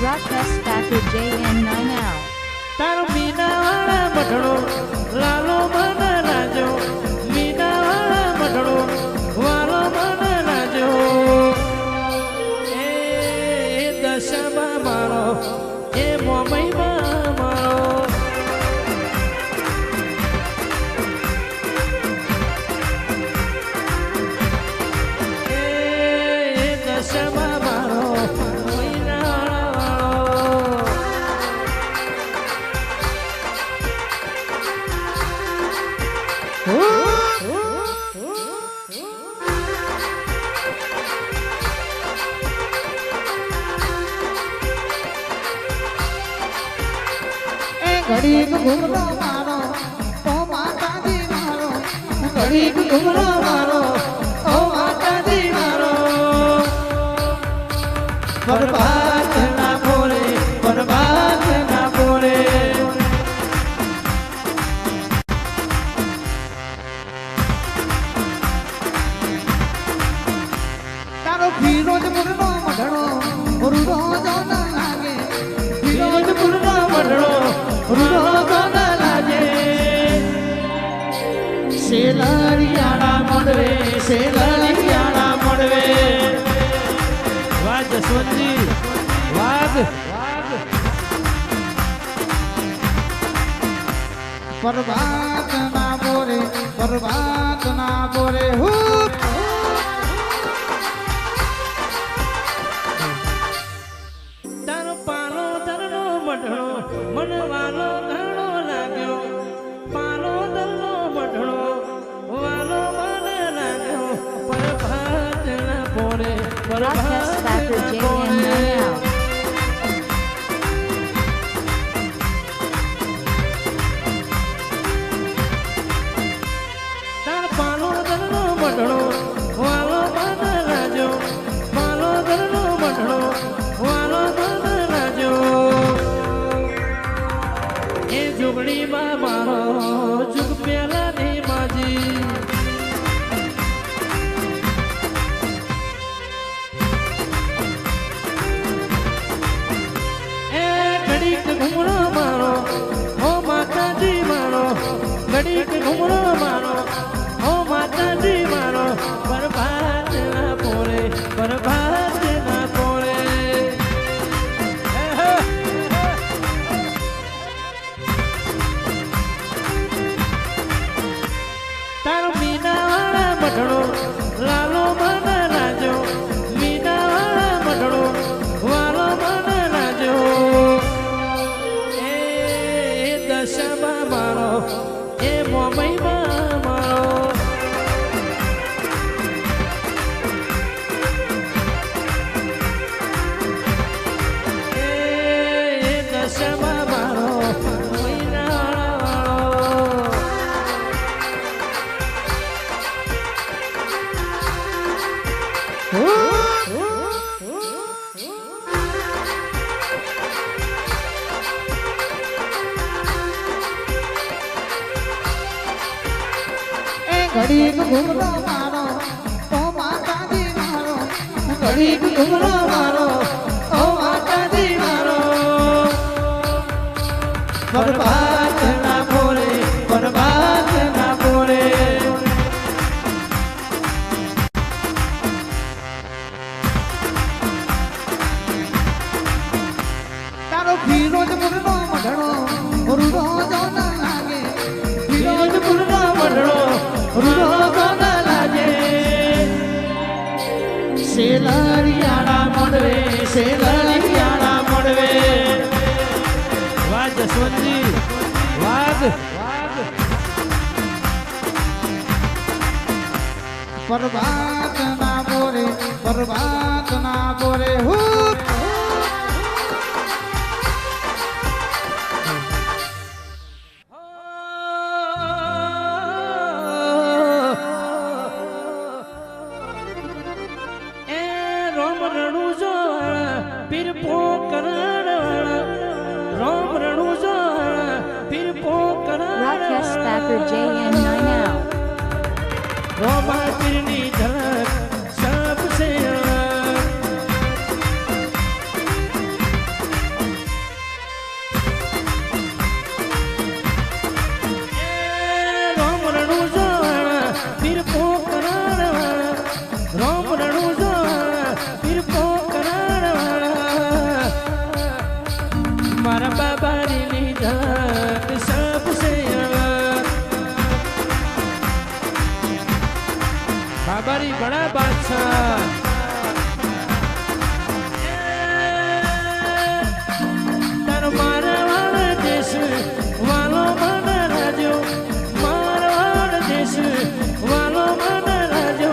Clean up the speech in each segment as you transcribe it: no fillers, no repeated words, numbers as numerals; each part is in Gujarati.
Broadcast Factor JN9L. તારો મીનાવાળા મઢડો લાલો મને લાજો, મીનાવાળા મઢડો વાલો મને લાજો. એ દશામાં મારો, એ મોમઈમાં મારો. એ દશામાં મારો ઘડીક ઘૂમરો મારો ઓ માતાજી મારો, ઘડીક ઘૂમરો મારો ઓ માતાજી મારો. બરબાદ ના બોલે, બરબાદ ના બોલે. તારો ફિરોજ મુરનો મઢડો મુરડો જોન લાગે, ફિરોજ મુરનો મઢડો રૂડો ના લાગે. શેલરિયાણા મળવે, શેલરિયાણા મળવે. વાહ જસવંતજી વાઘ. બરબાદ ના બોરે, બરબાદ ના બોરે. તારો પાલો ધરનો મઢડો મનવાલો ઘણો લાગ્યો, પાલો ધરનો મઢડો વાલો મને લાગ્યો. બરબાદ ના બોલે, Broadcast બરબાદ Factor ના બોલે. JN9L. તાર પાલો ધરનો મઢડો વાલો મને લાજો, પાલો ધરનો મઢડો વાલો મને લાજો. એ જુગડીમાં મારો જુગ પેલાની માજી. એ ઘડીક ઘૂમરો મારો ઓ માતાજી મારો, ઘડીક ઘૂમરો મારો ઓ માતાજી મારો. બરબાદ ના બોલે, બરબાદ ના બોલે. તારો મીનાવાળા મઢડો લાલો મને લાજો, મીનાવાળા મઢડો વાલો મને લાજો. એ દશામાં મારો, એ મોમઈમાં મારો. એ દશામાં મારો મહિનાવાળો. ઘડીક ઘૂમરો મારો ઓ માતાજી મારો, ઘડીક ઘૂમરો મારો ઓ માતાજી મારો. બરબાદ ના બોલે, બરબાદ ના બોલે. તારો ફિરોજ મુરનો મઢડો મુરડો જોન લાગે, ફિરોજ મુરનો મઢડો રૂડો ના લાગે. શેલરિયાણા મળવે, શેલરિયાણા મળવે. વાહ જસવંતજી વાઘ. બરબાદ ના બોરે, બરબાદ ના બોરે. એ રોમ રણુ જો પીર પોકરણ વાળા, રોમ રણુ જો પીર પોકરણ. Broadcast Factor JN9L. રોમા પીરની ઝલક સબસે અલગ. बड़ा बादशाह तारो मारवाड़ देश वालो मन राजो मारवाड़ देश वालो मन राजो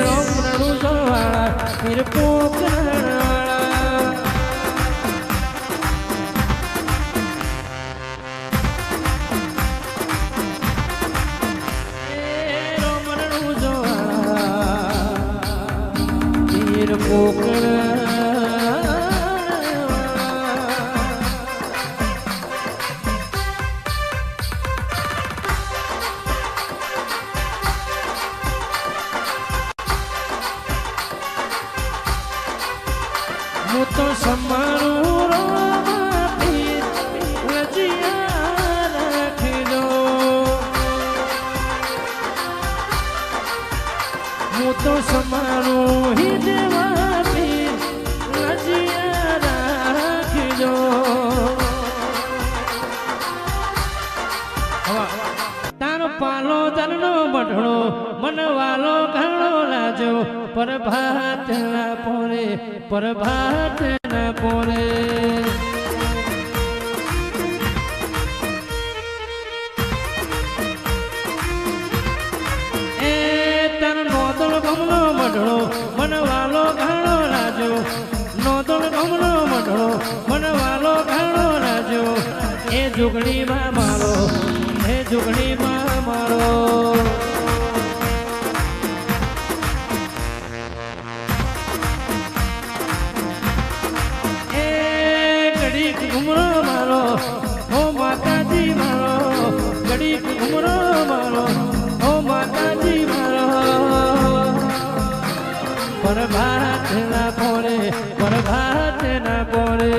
रोम रणुजो वाला फिर पोकरण वाला रोम रणुजो वाला फिर पोकरण तो समारोह रजिया रख दो मु तो समारोह देवा रजिया रख दो तारो पालो तनो मढड़ो मन वालो घणो लाजो पर भात ना पोरे पर भात ना पोरे ए तन नोदल गमलो मढड़ो मन वालो घणो लाजो नोदल गमलो मढड़ो मन वालो घणो लाजो ए जुगणी માં મારો એ जुगणी માં મારો घुमरो मारो ओ माता जी मारो घड़ी घुमरो मारो ओ माता जी मारो पर भात ना पोरे पर भात ना पोरे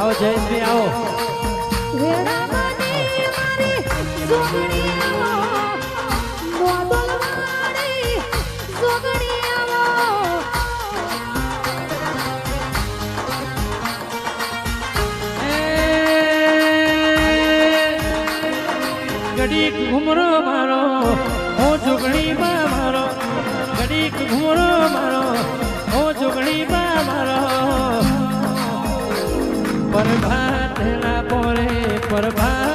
आओ जयेश भाई आओ વેડા બની મારી જોગણી આવો મોદલ વાળી જોગણી આવો ઘડી ઘુમરો મારો ઓ જોગણી માં મારો ઘડી ઘુમરો મારો ઓ જોગણી માં મારો पर भात ना पोरे पर भात